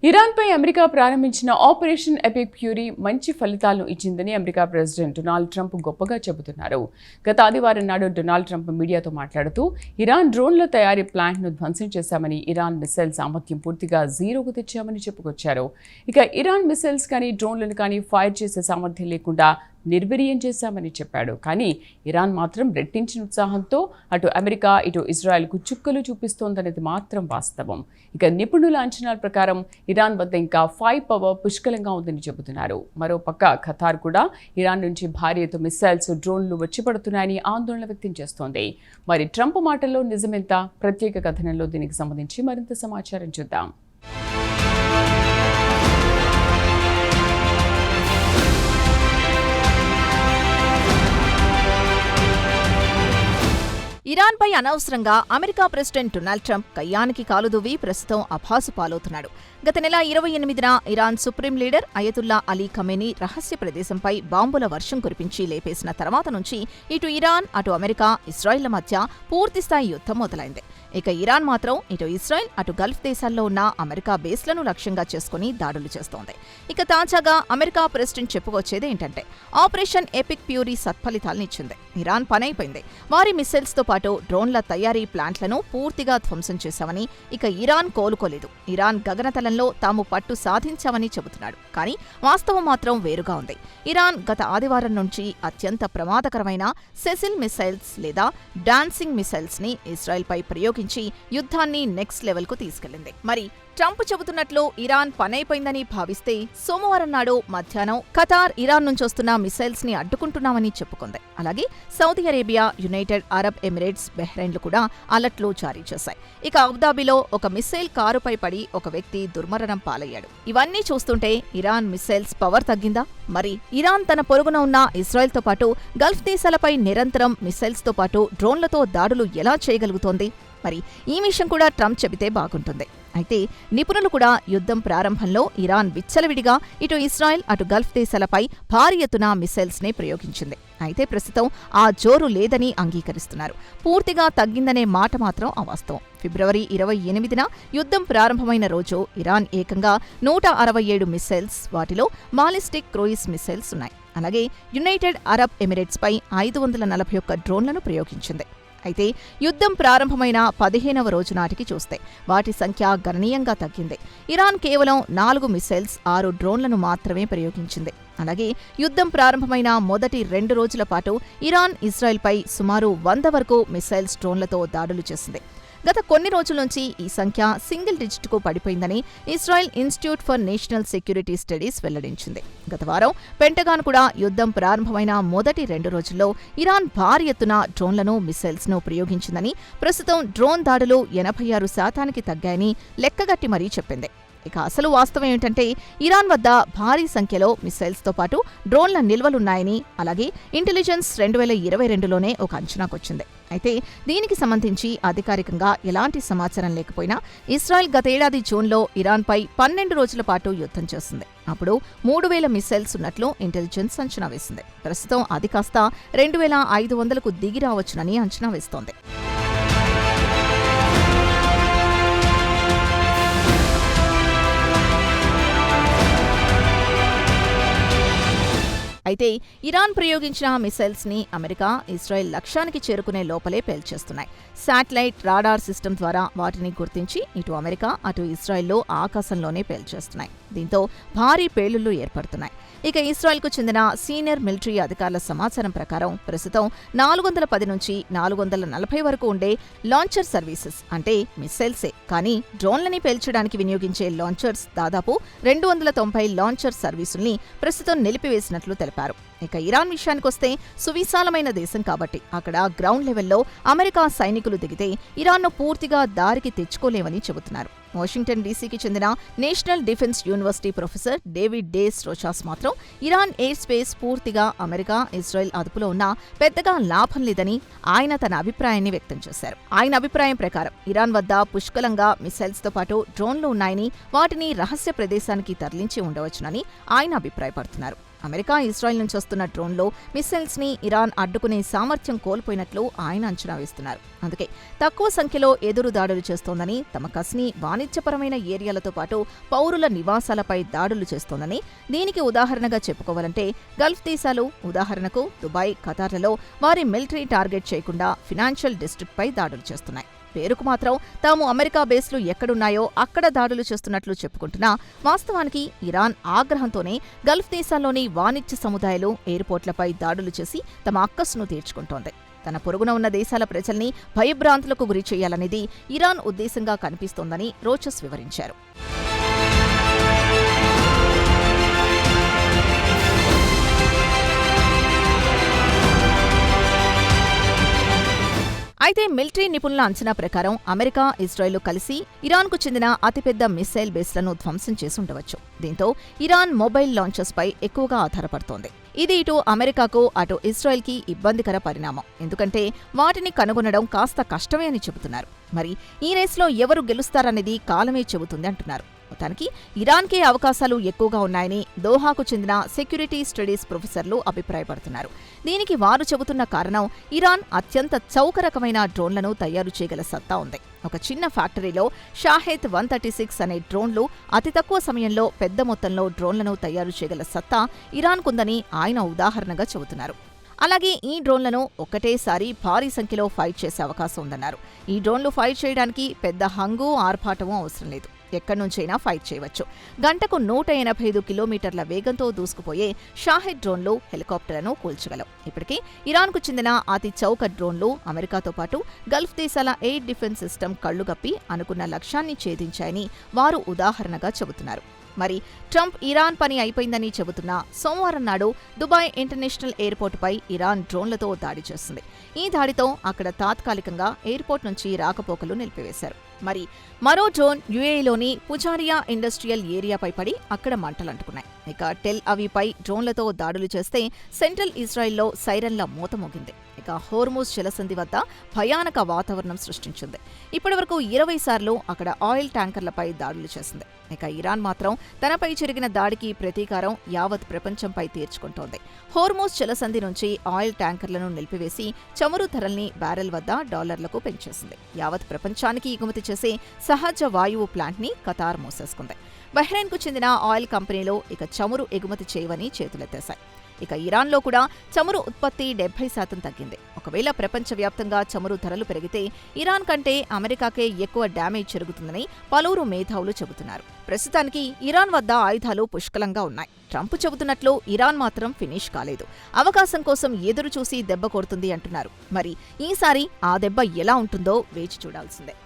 ఇరాన్పై America ప్రారంభించిన operation epic fury మంచి ఫలితాలను ఇచ్చిందని అమెరికా ప్రెసిడెంట్ డొనాల్డ్ ట్రంప్ గొప్పగా చెబుతున్నారు. గత ఆదివారం నాడు డొనాల్డ్ ట్రంప్ మీడియాతో మాట్లాడుతూ ఇరాన్ డ్రోన్ల తయారీ ప్లాంట్ను ధ్వంసం చేశామని, ఇరాన్ మిసైల్ సామర్థ్యం పూర్తిగా జీరోకు తెచ్చామని చెప్పుకొచ్చారు. ఇక ఇరాన్ మిసైల్స్ కానీ డ్రోన్లను కానీ ఫైర్ చేసే సామర్థ్యం లేకుండా నిర్వీర్యం చేశామని చెప్పాడు. కానీ ఇరాన్ మాత్రం రెట్టించిన ఉత్సాహంతో అటు అమెరికా ఇటు ఇజ్రాయెల్కు చుక్కలు చూపిస్తోందనేది మాత్రం వాస్తవం. ఇక నిపుణుల అంచనాల ప్రకారం ఇరాన్ వద్ద ఇంకా ఫైర్ పవర్ పుష్కలంగా ఉందని చెబుతున్నారు. మరోపక్క ఖతార్ కూడా ఇరాన్ నుంచి భారీ ఎత్తు మిసైల్స్, డ్రోన్లు వచ్చి పడుతున్నాయని ఆందోళన వ్యక్తం చేస్తోంది. మరి ట్రంప్ మాటల్లో నిజమెంత? ప్రత్యేక కథనంలో దీనికి సంబంధించి మరింత సమాచారం చూద్దాం. ఇరాన్పై అనవసరంగా అమెరికా ప్రెసిడెంట్ డొనాల్డ్ ట్రంప్ కయ్యానికి కాలుదువ్వి ప్రస్తుతం అభాసు పాలవుతున్నాడు. గత నెల 28న Iran supreme leader Ayatollah Ali Khamenei రహస్య ప్రదేశంపై బాంబుల వర్షం కురిపించి లేపేసిన తర్వాత నుంచి ఇటు ఇరాన్, అటు అమెరికా, ఇజ్రాయెళ్ల మధ్య పూర్తిస్థాయి యుద్ధం మొదలైంది. ఇక ఇరాన్ మాత్రం ఇటు ఇజ్రాయెల్, అటు గల్ఫ్ దేశాల్లో ఉన్న అమెరికా బేస్లను లక్ష్యంగా చేసుకుని దాడులు చేస్తోంది. ఇక తాజాగా అమెరికా ప్రెసిడెంట్ చెప్పుకొచ్చేది ఏంటంటే ఆపరేషన్ ఎపిక్ ఫ్యూరీ సత్ఫలితాలనిచ్చింది. ఇరాన్ పనైపోయింది. వారి మిసైల్స్తో పాటు డ్రోన్ల తయారీ ప్లాంట్లను పూర్తిగా ధ్వంసం చేశామని, ఇక ఇరాన్ కోలుకోలేదు. ఇరాన్ గగనతలంలో తాము పట్టు సాధించామని చెబుతున్నాడు. కానీ వాస్తవం మాత్రం వేరుగా ఉంది. ఇరాన్ గత ఆదివారం నుంచి అత్యంత ప్రమాదకరమైన సెసిల్ మిసైల్స్ లేదా డాన్సింగ్ మిసైల్స్ ని ఇజ్రాయెల్పై ప్రయోగించి యుద్ధాన్ని నెక్స్ట్ లెవెల్కు తీసుకెళ్లింది. మరి ట్రంప్ చెబుతున్నట్లు ఇరాన్ పనైపోయిందని భావిస్తే సోమవారం నాడు మధ్యాహ్నం ఖతార్ ఇరాన్ నుంచి వస్తున్న మిసైల్స్ ని అడ్డుకుంటున్నామని చెప్పుకుంది. అలాగే Saudi Arabia, United Arab Emirates, బెహ్రెయిన్లు కూడా అలర్ట్లు జారీ చేశాయి. ఇక అబుదాబిలో ఒక మిసైల్ కారుపై పడి ఒక వ్యక్తి దుర్మరణం పాలయ్యాడు. ఇవన్నీ చూస్తుంటే ఇరాన్ మిసైల్స్ పవర్ తగ్గిందా? మరి ఇరాన్ తన పొరుగున ఉన్న ఇజ్రాయెల్తో పాటు గల్ఫ్ దేశాలపై నిరంతరం మిసైల్స్తో పాటు డ్రోన్లతో దాడులు ఎలా చేయగలుగుతోంది? మరి ఈ విషయం కూడా ట్రంప్ చెబితే బాగుంటుంది. అయితే నిపుణులు కూడా యుద్ధం ప్రారంభంలో ఇరాన్ విచ్చలవిడిగా ఇటు ఇజ్రాయెల్, అటు గల్ఫ్ దేశాలపై భారీ ఎత్తున మిసైల్స్ నే ప్రయోగించింది. అయితే ప్రస్తుతం ఆ జోరు లేదని అంగీకరిస్తున్నారు. పూర్తిగా తగ్గిందనే మాట మాత్రం అవాస్తవం. ఫిబ్రవరి 28న యుద్ధం ప్రారంభమైన రోజు ఇరాన్ ఏకంగా 167 మిసైల్స్, వాటిలో బాలిస్టిక్ క్రూయిజ్ మిసైల్స్ ఉన్నాయి. అలాగే యునైటెడ్ అరబ్ ఎమిరేట్స్పై 541 డ్రోన్లను ప్రయోగించింది. అయితే యుద్ధం ప్రారంభమైన 15వ రోజు నాటికి చూస్తే వాటి సంఖ్య గణనీయంగా తగ్గింది. ఇరాన్ కేవలం 4 మిసైల్స్, 6 డ్రోన్లను మాత్రమే ప్రయోగించింది. అలాగే యుద్ధం ప్రారంభమైన మొదటి 2 రోజుల పాటు ఇరాన్ ఇజ్రాయెల్పై సుమారు 100 వరకు మిసైల్స్, డ్రోన్లతో దాడులు చేసింది. గత కొన్ని రోజుల నుంచి ఈ సంఖ్య సింగిల్ డిజిట్కు పడిపోయిందని Israel Institute for National Security Studies వెల్లడించింది. గత వారం పెంటగాన్ కూడా యుద్ధం ప్రారంభమైన మొదటి 2 రోజుల్లో ఇరాన్ భారీ ఎత్తున డ్రోన్లను, మిసైల్స్ను ప్రయోగించిందని, ప్రస్తుతం డ్రోన్ దాడులు 86% తగ్గాయని లెక్కగట్టి మరీ చెప్పింది. ఇక అసలు వాస్తవం ఏంటంటే ఇరాన్ వద్ద భారీ సంఖ్యలో మిసైల్స్తో పాటు డ్రోన్ల నిల్వలున్నాయని, అలాగే ఇంటెలిజెన్స్ 2022లోనే ఒక అంచనాకొచ్చింది. అయితే దీనికి సంబంధించి అధికారికంగా ఎలాంటి సమాచారం లేకపోయినా ఇజ్రాయెల్ గతేడాది జూన్లో ఇరాన్పై 12 రోజుల పాటు యుద్ధం చేసింది. అప్పుడు 3000 మిసైల్స్ ఉన్నట్లు ఇంటెలిజెన్స్ అంచనా వేసింది. ప్రస్తుతం అది కాస్త 2500కు దిగి రావచ్చునని అంచనా వేస్తోంది. అయితే ఇరాన్ ప్రయోగించిన మిసైల్స్ ని అమెరికా, ఇజ్రాయెల్ లక్ష్యానికి చేరుకునే లోపలే పేల్చేస్తున్నాయి. శాటిలైట్, రాడార్ సిస్టమ్ ద్వారా వాటిని గుర్తించి ఇటు అమెరికా, అటు ఇజ్రాయెల్లో ఆకాశంలోనే పేల్చేస్తున్నాయి. దీంతో భారీ పేలుళ్లు ఏర్పడుతున్నాయి. ఇక ఇజ్రాయెల్కు చెందిన సీనియర్ మిలిటరీ అధికారుల సమాచారం ప్రకారం ప్రస్తుతం 410 నుంచి 440 వరకు ఉండే లాంచర్ సర్వీసెస్, అంటే మిసైల్సే కానీ డ్రోన్లని పేల్చడానికి వినియోగించే లాంచర్స్ దాదాపు 290 లాంచర్ సర్వీసుల్ని ప్రస్తుతం నిలిపివేసినట్లు తెలిపారు. ఇక ఇరాన్ విషయానికొస్తే సువిశాలమైన దేశం కాబట్టి అక్కడ గ్రౌండ్ లెవెల్లో అమెరికా సైనికులు దిగితే ఇరాన్ను పూర్తిగా దారికి తెచ్చుకోలేమని చెబుతున్నారు. వాషింగ్టన్ డీసీకి చెందిన National Defense University professor David Des Roches మాత్రం ఇరాన్ ఎయిర్ స్పేస్ పూర్తిగా అమెరికా, ఇజ్రాయెల్ అదుపులో ఉన్నా పెద్దగా లాభం లేదని ఆయన తన అభిప్రాయాన్ని వ్యక్తం చేశారు. ఆయన అభిప్రాయం ప్రకారం ఇరాన్ వద్ద పుష్కలంగా మిసైల్స్తో పాటు డ్రోన్లు ఉన్నాయని, వాటిని రహస్య ప్రదేశానికి తరలించి ఉండవచ్చునని ఆయన అభిప్రాయపడుతున్నారు. అమెరికా, ఇజ్రాయెల్ నుంచి వస్తున్న డ్రోన్లో మిస్సైల్స్ ని ఇరాన్ అడ్డుకునే సామర్థ్యం కోల్పోయినట్లు ఆయన అంచనా వేస్తున్నారు. అందుకే తక్కువ సంఖ్యలో ఎదురు దాడులు చేస్తోందని, తమ కసిని వాణిజ్యపరమైన ఏరియాలతో పాటు పౌరుల నివాసాలపై దాడులు చేస్తోందని, దీనికి ఉదాహరణగా చెప్పుకోవాలంటే గల్ఫ్ దేశాలు, ఉదాహరణకు దుబాయ్, ఖతార్లలో వారి మిలిటరీ టార్గెట్ చేయకుండా ఫినాన్షియల్ డిస్ట్రిక్ట్ పై దాడులు చేస్తున్నాయి. పేరుకు మాత్రం తాము అమెరికా బేస్లు ఎక్కడున్నాయో అక్కడ దాడులు చేస్తున్నట్లు చెప్పుకుంటున్నా వాస్తవానికి ఇరాన్ ఆగ్రహంతోనే గల్ఫ్ దేశాల్లోని వాణిజ్య సముదాయాలు, ఎయిర్పోర్ట్లపై దాడులు చేసి తమ అక్కస్సును తీర్చుకుంటోంది. తన పొరుగున ఉన్న దేశాల ప్రజల్ని భయభ్రాంతులకు గురి చేయాలనేది ఇరాన్ ఉద్దేశంగా కనిపిస్తోందని రోచస్ వివరించారు. అయితే మిలిటరీ నిపుణుల అంచనా ప్రకారం అమెరికా, ఇజ్రాయెల్ కలిసి ఇరాన్కు చెందిన అతిపెద్ద మిస్సైల్ బేస్లను ధ్వంసం చేసి ఉండవచ్చు. దీంతో ఇరాన్ మొబైల్ లాంచర్స్ పై ఎక్కువగా ఆధారపడుతోంది. ఇది ఇటు అమెరికాకు, అటు ఇజ్రాయెల్కి ఇబ్బందికర పరిణామం. ఎందుకంటే వాటిని కనుగొనడం కాస్త కష్టమే అని చెబుతున్నారు. మరి ఈ రేస్లో ఎవరు గెలుస్తారనేది కాలమే చెబుతుంది అంటున్నారు. మొత్తానికి ఇరాన్కే అవకాశాలు ఎక్కువగా ఉన్నాయని దోహాకు చెందిన సెక్యూరిటీ స్టడీస్ ప్రొఫెసర్లు అభిప్రాయపడుతున్నారు. దీనికి వారు చెబుతున్న కారణం ఇరాన్ అత్యంత చౌక రకమైన డ్రోన్లను తయారు చేయగల సత్తా ఉంది. ఒక చిన్న ఫ్యాక్టరీలో షాహెద్ 136 అనే డ్రోన్లు అతి తక్కువ సమయంలో పెద్ద మొత్తంలో డ్రోన్లను తయారు చేయగల సత్తా ఇరాన్కుందని ఆయన ఉదాహరణగా చెబుతున్నారు. అలాగే ఈ డ్రోన్లను ఒక్కటేసారి భారీ సంఖ్యలో ఫైర్ చేసే అవకాశం ఉందన్నారు. ఈ డ్రోన్లు ఫైర్ చేయడానికి పెద్ద హంగు, ఆర్భాటమూ అవసరం లేదు. ఎక్కడి నుంచైనా ఫైర్ చేయవచ్చు. గంటకు 185 కిలోమీటర్ల వేగంతో దూసుకుపోయే షాహెద్ డ్రోన్లు హెలికాప్టర్లను కూల్చగలవు. ఇప్పటికే ఇరాన్కు చెందిన అతి చౌక డ్రోన్లు అమెరికాతో పాటు గల్ఫ్ దేశాల ఎయిర్ డిఫెన్స్ సిస్టమ్ కళ్లుగప్పి అనుకున్న లక్ష్యాన్ని ఛేదించాయని వారు ఉదాహరణగా చెబుతున్నారు. మరి ట్రంప్ ఇరాన్ పని అయిపోయిందని చెబుతున్న సోమవారం నాడు దుబాయ్ ఇంటర్నేషనల్ ఎయిర్పోర్టుపై ఇరాన్ డ్రోన్లతో దాడి చేసింది. ఈ దాడితో అక్కడ తాత్కాలికంగా ఎయిర్పోర్ట్ నుంచి రాకపోకలు నిలిపివేశారు. మరి మరో డ్రోన్ యుఏఈలోని పుజారియా ఇండస్ట్రియల్ ఏరియాపై పడి అక్కడ మంటలంటుకున్నాయి. ఇక టెల్ అవీపై డ్రోన్లతో దాడులు చేస్తే సెంట్రల్ ఇజ్రాయెల్లో సైరన్ల మోత మోగింది. ఇక హోర్ముజ్ జలసంధి వద్ద భయానక వాతావరణం సృష్టించింది. ఇప్పటివరకు 20 సార్లు అక్కడ ఆయిల్ ట్యాంకర్లపై దాడులు చేసింది. ఇక ఇరాన్ మాత్రం తనపై జరిగిన దాడికి ప్రతీకారం యావత్ ప్రపంచంపై తీర్చుకుంటోంది. హోర్ముజ్ జలసంధి నుంచి ఆయిల్ ట్యాంకర్లను నిలిపివేసి చమురు ధరల్ని బ్యారెల్ వద్ద $లకు పెంచేసింది. యావత్ ప్రపంచానికి ఎగుమతి చేసే సహజ వాయువు ప్లాంట్ని ఖతార్ మూసేసుకుంది. బహ్రెయిన్కు చెందిన ఆయిల్ కంపెనీలు ఇక చమురు ఎగుమతి చేయవని చేతులెత్తేశాయి. ఇక ఇరాన్లో కూడా చమురు ఉత్పత్తి 70% తగ్గింది. ఒకవేళ ప్రపంచవ్యాప్తంగా చమురు ధరలు పెరిగితే ఇరాన్ కంటే అమెరికాకే ఎక్కువ డ్యామేజ్ జరుగుతుందని పలువురు మేధావులు చెబుతున్నారు. ప్రస్తుతానికి ఇరాన్ వద్ద ఆయుధాలు పుష్కలంగా ఉన్నాయి. ట్రంప్ చెబుతున్నట్లు ఇరాన్ మాత్రం ఫినిష్ కాలేదు. అవకాశం కోసం ఎదురు చూసి దెబ్బ కొడుతుంది అంటున్నారు. మరి ఈసారి ఆ దెబ్బ ఎలా ఉంటుందో వేచి చూడాల్సిందే.